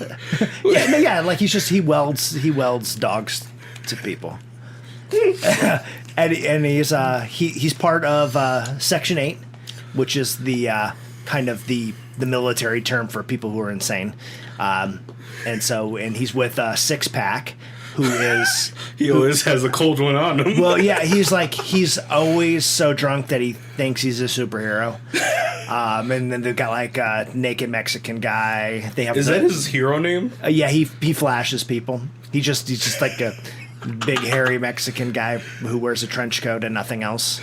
yeah, like he welds dogs to people. and he's part of Section 8, which is the kind of the military term for people who are insane. And he's with Six Pack, who is... He always has a cold one on him. Well, yeah, he's always so drunk that he thinks he's a superhero. And then they've got like a naked Mexican guy. Is that his hero name? Yeah, he flashes people. He's just like a big hairy Mexican guy who wears a trench coat and nothing else.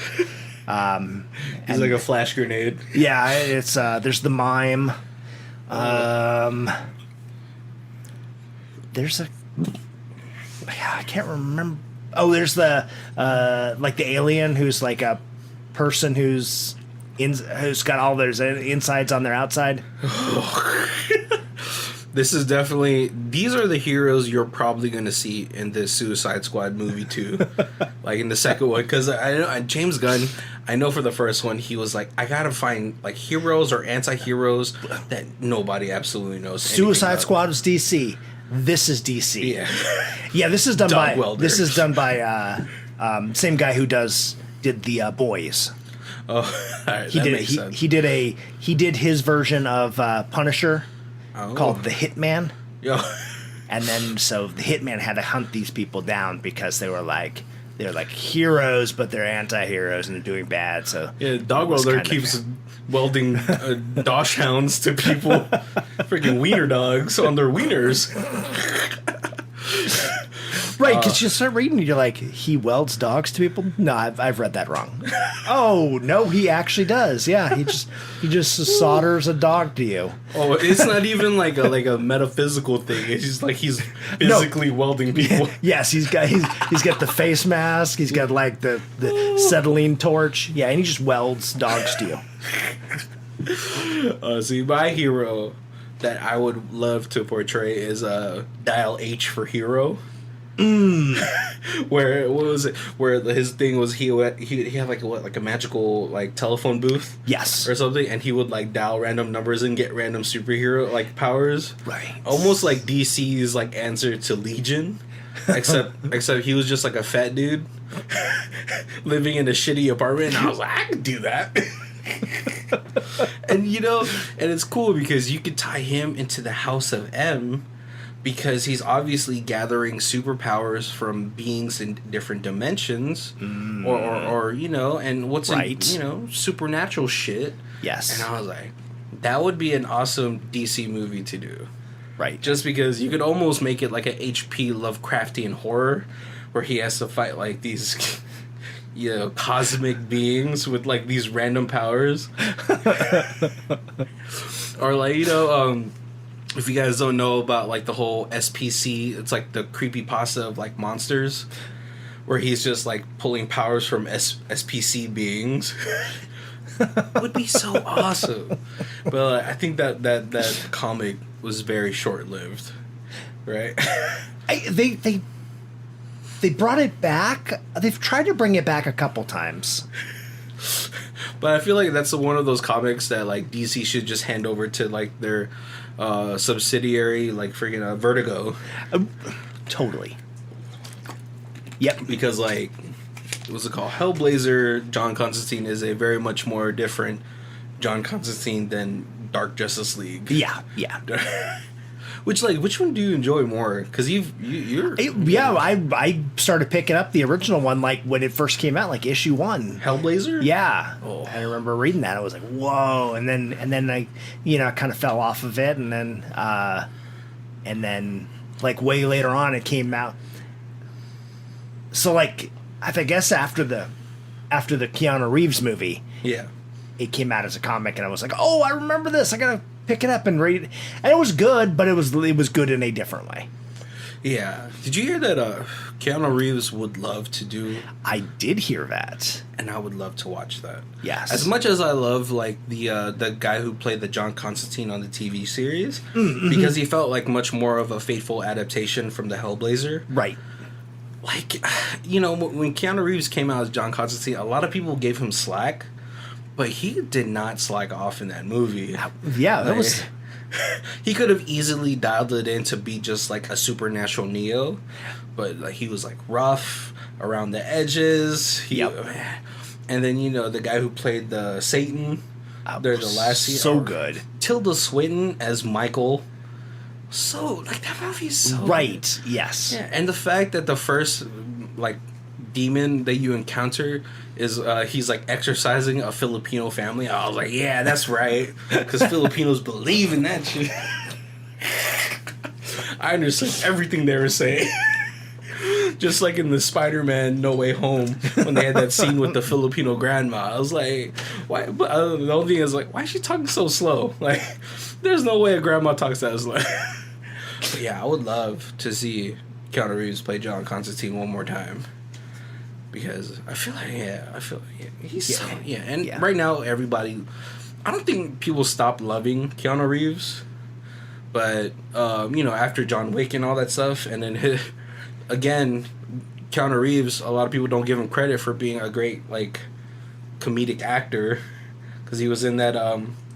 He's like a flash grenade. Yeah, it's there's the mime. There's a I can't remember. Oh, there's the like the alien who's like a person who's got all their insides on their outside. This is definitely, these are the heroes you're probably going to see in this Suicide Squad movie too. Like in the second one, because I know James Gunn, I know for the first one he was like, I gotta find like heroes or anti-heroes that nobody absolutely knows. Suicide Squad was DC. This is DC. Yeah, yeah. This is done Dog by welder. This is done by same guy who did the Boys. Oh, all right, that makes sense. He did his version of Punisher. Called The Hitman. Yo. And then so the Hitman had to hunt these people down because they're like heroes, but they're anti-heroes and they're doing bad. So yeah, Dog Welder keeps welding dosh hounds to people, freaking wiener dogs on their wieners. Right, because you start reading, you're like, he welds dogs to people. No, I've read that wrong. Oh no, he actually does. Yeah, he just solders a dog to you. Oh, it's not even like a metaphysical thing. It's just like he's physically welding people. Yes, he's got the face mask. He's got like the acetylene torch. Yeah, and he just welds dogs to you. See, my hero that I would love to portray is Dial H for Hero. Where what was it? Where his thing was he had like a magical like telephone booth, yes, or something, and he would like dial random numbers and get random superhero like powers, right? Almost like DC's like answer to Legion, except he was just like a fat dude living in a shitty apartment. And I was like, I could do that. And and it's cool because you could tie him into the House of M. Because he's obviously gathering superpowers from beings in different dimensions, or and what's right. supernatural shit. Yes, and I was like, that would be an awesome DC movie to do, right? Just because you could almost make it like a H.P. Lovecraftian horror, where he has to fight like these, cosmic beings with like these random powers, or like if you guys don't know about like the whole SPC, it's like the creepypasta of like monsters, where he's just like pulling powers from SPC beings. Would be so awesome. But I think that comic was very short lived, right? They brought it back. They've tried to bring it back a couple times. But I feel like that's one of those comics that like DC should just hand over to like their subsidiary, like freaking Vertigo. Totally. Yep. Because like, what's it called? Hellblazer. John Constantine is a very much more different John Constantine than Dark Justice League. Yeah. Which one do you enjoy more? Because I started picking up the original one like when it first came out, like issue 1. Hellblazer? Yeah. Oh. I remember reading that. I was like, whoa. And then I kind of fell off of it, and then like way later on it came out. So like I guess after the Keanu Reeves movie, yeah, it came out as a comic, and I was like, oh, I remember this. I gotta pick it up and read it. And it was good, but it was good in a different way. Yeah. Did you hear that Keanu Reeves would love to do? I did hear that. And I would love to watch that. Yes. As much as I love like the guy who played the John Constantine on the TV series, because he felt like much more of a faithful adaptation from the Hellblazer. Right. Like, when Keanu Reeves came out as John Constantine, a lot of people gave him slack. But he did not slack off in that movie. Yeah, that was... He could have easily dialed it in to be just like a supernatural Neo. But like he was like rough around the edges. And then, the guy who played the Satan, the last scene. So good. Tilda Swinton as Michael. So, like, that movie's so right, good. Yes. Yeah, and the fact that the first, like, demon that you encounter is he's like exorcising a Filipino family. I was like, yeah, that's right, because Filipinos believe in that shit. I understood everything they were saying. Just like in the Spider-Man No Way Home when they had that scene with the Filipino grandma. I was like, why? But the only thing is like, why is she talking so slow? Like, there's no way a grandma talks that slow. But yeah, I would love to see Keanu Reeves play John Constantine one more time. Because I feel like, he's and right now everybody, I don't think people stop loving Keanu Reeves, but after John Wick and all that stuff, and then again, Keanu Reeves, a lot of people don't give him credit for being a great like comedic actor, because he was in that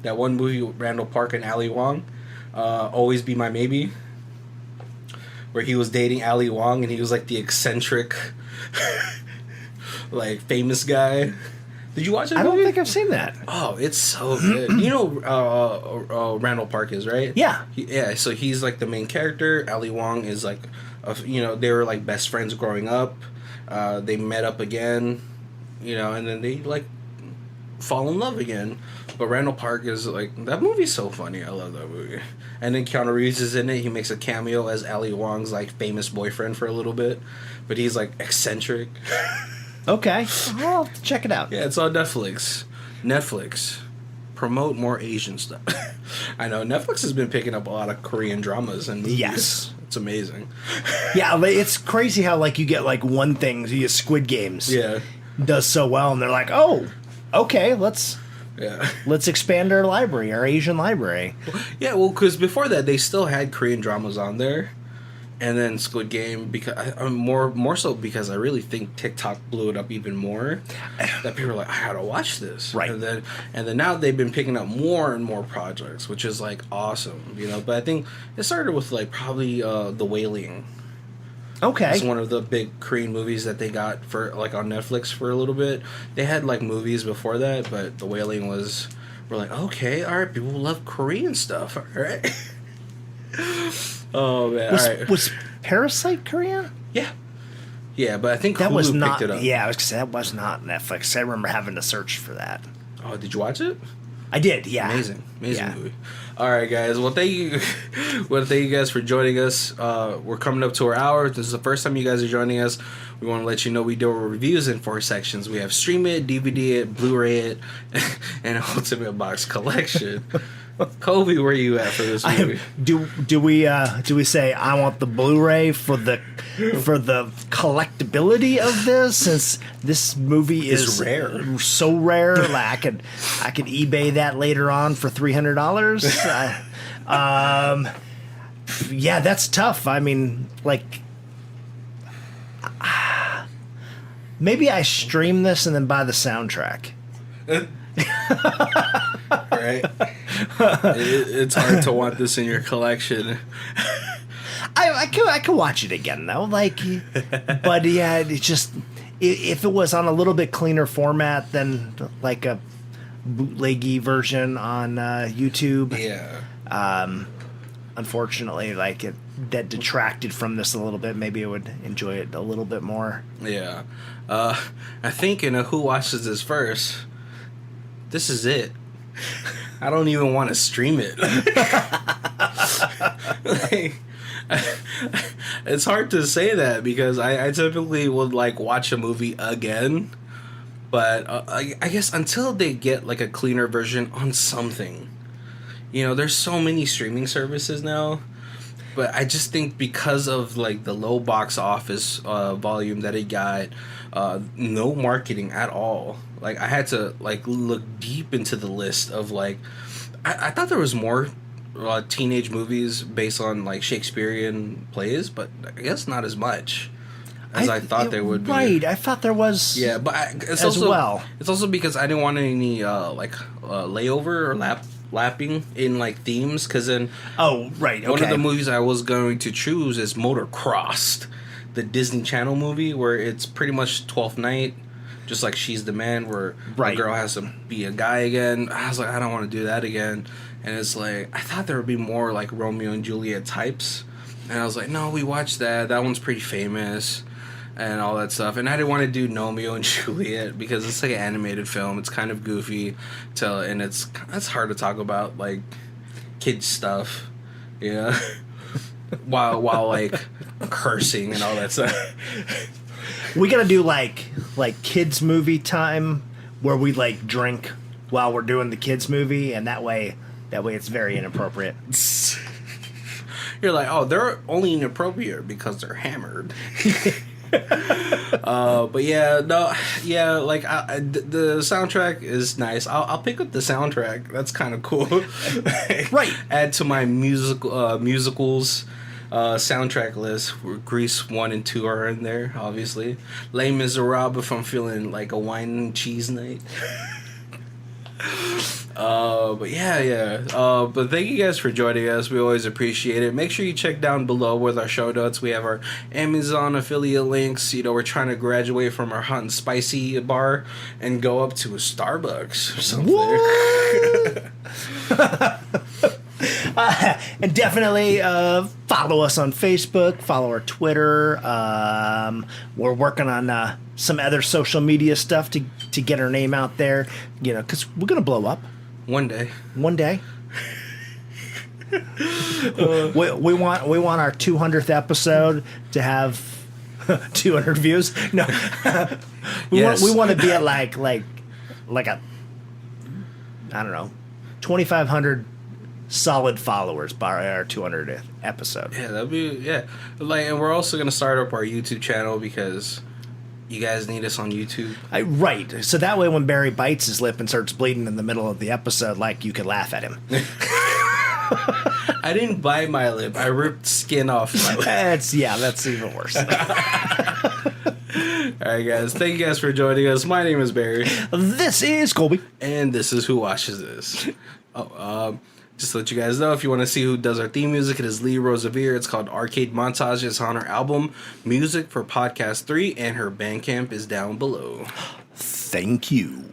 one movie with Randall Park and Ali Wong, Always Be My Maybe, where he was dating Ali Wong and he was like the eccentric. Like famous guy. Did you watch it? I don't think I've seen that. Oh, it's so good. Randall Park is, right? Yeah. So he's like the main character. Ali Wong is like, they were like best friends growing up. They met up again, and then they like fall in love again. But Randall Park is like, that movie's so funny. I love that movie. And then Keanu Reeves is in it. He makes a cameo as Ali Wong's like famous boyfriend for a little bit, but he's like eccentric. Okay, I'll have to check it out. Yeah, it's on Netflix. Promote more Asian stuff. I know Netflix has been picking up a lot of Korean dramas and movies. Yes, it's amazing. Yeah, it's crazy how like you get like one thing, you get Squid Games. Yeah, does so well, and they're like, oh, okay, let's expand our library, our Asian library. Yeah, well, because before that they still had Korean dramas on there. And then Squid Game, because more so because I really think TikTok blew it up even more. That people are like, I gotta watch this, right? And then now they've been picking up more and more projects, which is like awesome, But I think it started with like probably The Wailing. Okay, it's one of the big Korean movies that they got for like on Netflix for a little bit. They had like movies before that, but The Wailing was. We're like, okay, all right, people love Korean stuff, all right. Oh man! Was Parasite Korean? Yeah, but I think that Hulu was not. picked it up. Yeah, I was gonna say that was not Netflix. I remember having to search for that. Oh, did you watch it? I did. Yeah, amazing movie. All right, guys. Well, thank you. Thank you guys for joining us. We're coming up to our hour. This is the first time you guys are joining us. We want to let you know we do our reviews in 4 sections. We have Stream It, DVD It, Blu-ray It, and Ultimate Box Collection. Kobe, where are you at for this movie? Do we say I want the Blu-ray for the collectability of this, since this movie is rare, so rare? Like I could eBay that later on for $300. Yeah, that's tough. I mean, like, maybe I stream this and then buy the soundtrack. Right? It's hard to want this in your collection. I could watch it again though, like, but yeah, it's just if it was on a little bit cleaner format than like a bootleggy version on YouTube. Yeah. Unfortunately, like that detracted from this a little bit. Maybe I would enjoy it a little bit more. Yeah. I think in a Who Watches This First, this is it. I don't even want to stream it. It's hard to say that because I typically would like watch a movie again, but I guess until they get like a cleaner version on something. There's so many streaming services now, but I just think because of like the low box office volume that it got, no marketing at all. Like I had to like look deep into the list of like, I thought there was more teenage movies based on like Shakespearean plays, but I guess not as much as I thought there would be. Right, I thought there was. Yeah, but it's also because I didn't want any layover or lapping in like themes, because then right, okay. One of the movies I was going to choose is Motocrossed, the Disney Channel movie where it's pretty much 12th Night, just like She's the Man, where the girl has to be a guy again. I was like, I don't want to do that again. And it's like, I thought there would be more like Romeo and Juliet types, and I was like, no, we watched that one's pretty famous and all that stuff. And I didn't want to do Romeo and Juliet because it's like an animated film. It's kind of goofy, and it's hard to talk about like kids stuff, while like cursing and all that stuff. We gotta do like kids movie time where we like drink while we're doing the kids movie, and that way it's very inappropriate. You're like, oh, they're only inappropriate because they're hammered. But yeah, no, yeah, like the soundtrack is nice. I'll pick up the soundtrack. That's kind of cool. Right. Add to my musicals soundtrack list. Where Grease 1 and 2 are in there, obviously. Les Miserables if I'm feeling like a wine and cheese night. But yeah. But thank you guys for joining us. We always appreciate it. Make sure you check down below with our show notes. We have our Amazon affiliate links. You know, we're trying to graduate from our hot and spicy bar and go up to a Starbucks or something. And definitely follow us on Facebook, follow our Twitter. We're working on some other social media stuff to get our name out there, you know, because we're going to blow up. One day. We want our 200th episode to have 200 views. No, we want to be at like a, I don't know, 2,500 solid followers by our 200th episode. Yeah, that'd be Like, and we're also gonna start up our YouTube channel because you guys need us on YouTube. Right. So that way when Barry bites his lip and starts bleeding in the middle of the episode, like, you could laugh at him. I didn't bite my lip. I ripped skin off my lip. That's even worse. All right, guys. Thank you guys for joining us. My name is Barry. This is Colby. And this is Who Watches This. Just to let you guys know, if you want to see who does our theme music, it is Lee Rosevere. It's called Arcade Montage. It's on her album Music for Podcast 3, and her Bandcamp is down below. Thank you.